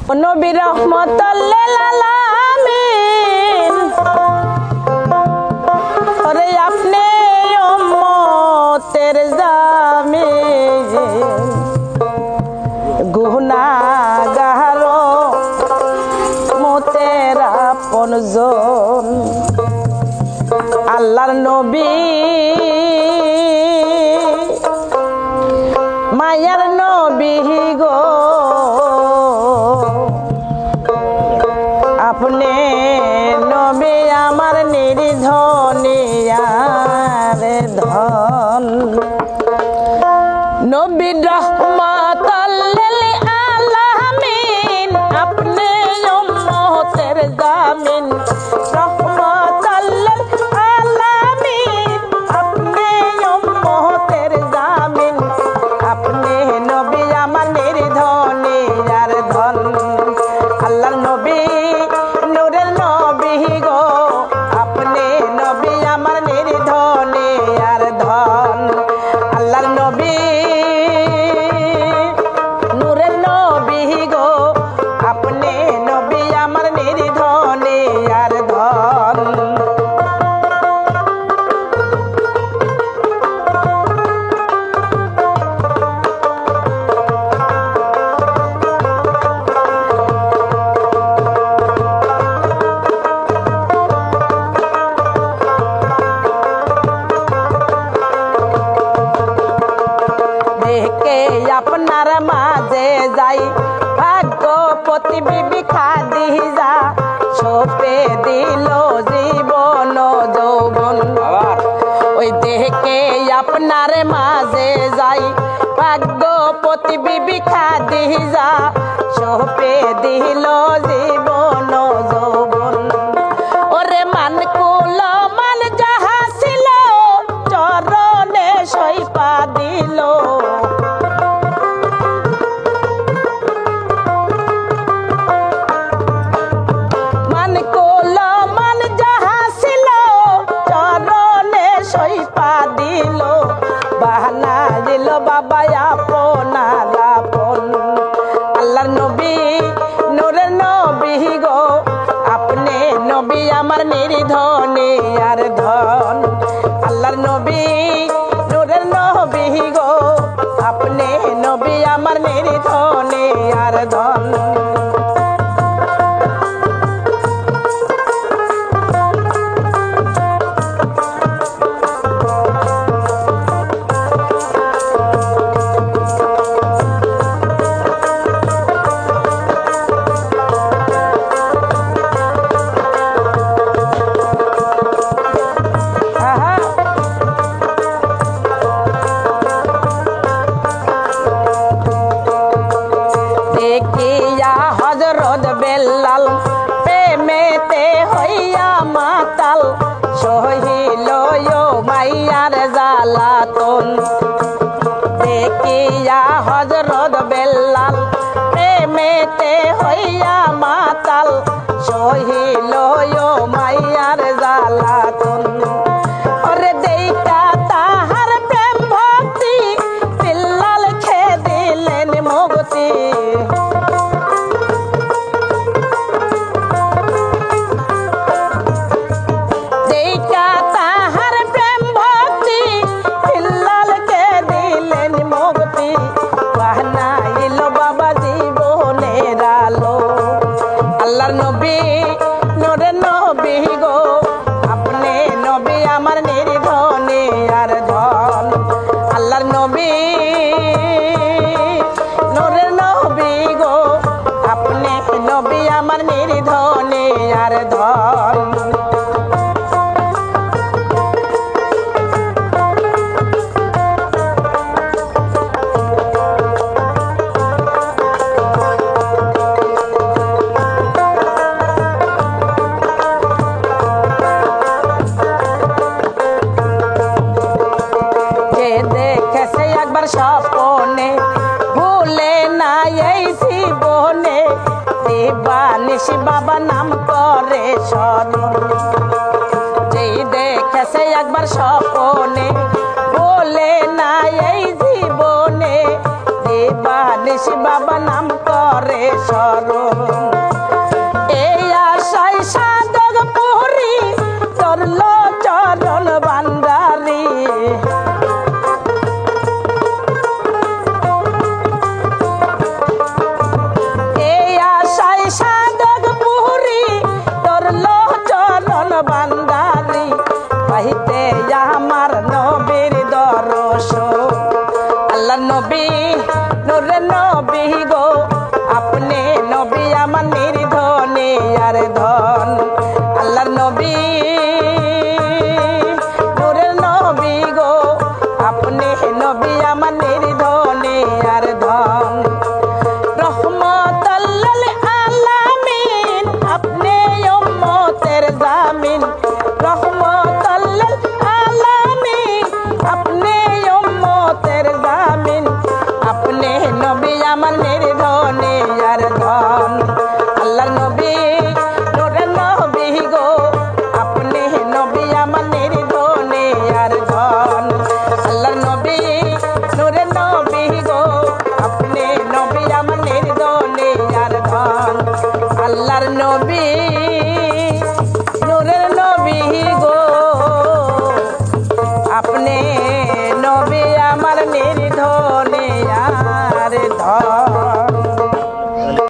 নবী রহমতুল লিল আলামিন ওরে আপনি উম্মতের জামিন গুনাহগার উম্মতের আপনজন আল্লাহর নবী মায়ার নবী গো আপনি নবী আমার নির্ধনিয়ার ধন নবী রহমতুল লিল আলামিন আপনি উম্মতের জামিন রহমতুল লিল আলামিন আপনি উম্মতের জামিন আপনি নবী আমার নির্ধনিয়ার ধন আল্লাহর নবী নূরের নবী গো আপনি নবী আমার নির্ধনিয়ার ধন আল্লাহর নবী নূরের নবী গো আপনি নবী আমার নির্ধনিয়ার ধন আপনার মাঝে যাই ভাগ্যপতি বিবি খাদিজা সোপে দিল জীবন যৌবন ওই দেখে আপনার মাঝে যাই ভাগ্যপতি বিবি খাদিজা সোপে দিল জীবন যৌবন ওরে মান কুল মান যাহা ছিল চরণে সইপা দিল বাহানা দিল বাবা আপনার আপন আল্লাহর নবী নূরের নবী গো আপনি নবী আমার নির্ধনিয়ার ধন আল্লাহর নবী নূরের নবী গো আপনি নবী আমার নির্ধনিয়ার ধন দেখিয়া হযরত বেলাল প্রেমেতে হইয়া মাতাল সহিল মাইয়ার জ্বালাতন দেখিয়া হযরত বেলাল প্রেমেতে হইয়া মাতাল সহিল মাইয়ার জ্বালাতন ওরে দেইকা তাহার প্রেম ভক্তি বেলাল খেয়ে দিলেন মুক্তি আল্লাহর নবী নূরের নবী গো আপনি নবী আমার নির্ধনিয়ার ধন আল্লাহর নবী নূরের নবী গো আপনি নবী আমার নির্ধনিয়ার ধন স্বপনে ভুলে না এই জীবনে দিবানিশ বাবা নাম করে স্মরণ যেই দেখেছে একবার স্বপনে ভুলে না এই জীবনে দিবানিশ বাবা নাম করে স্মরণ নবী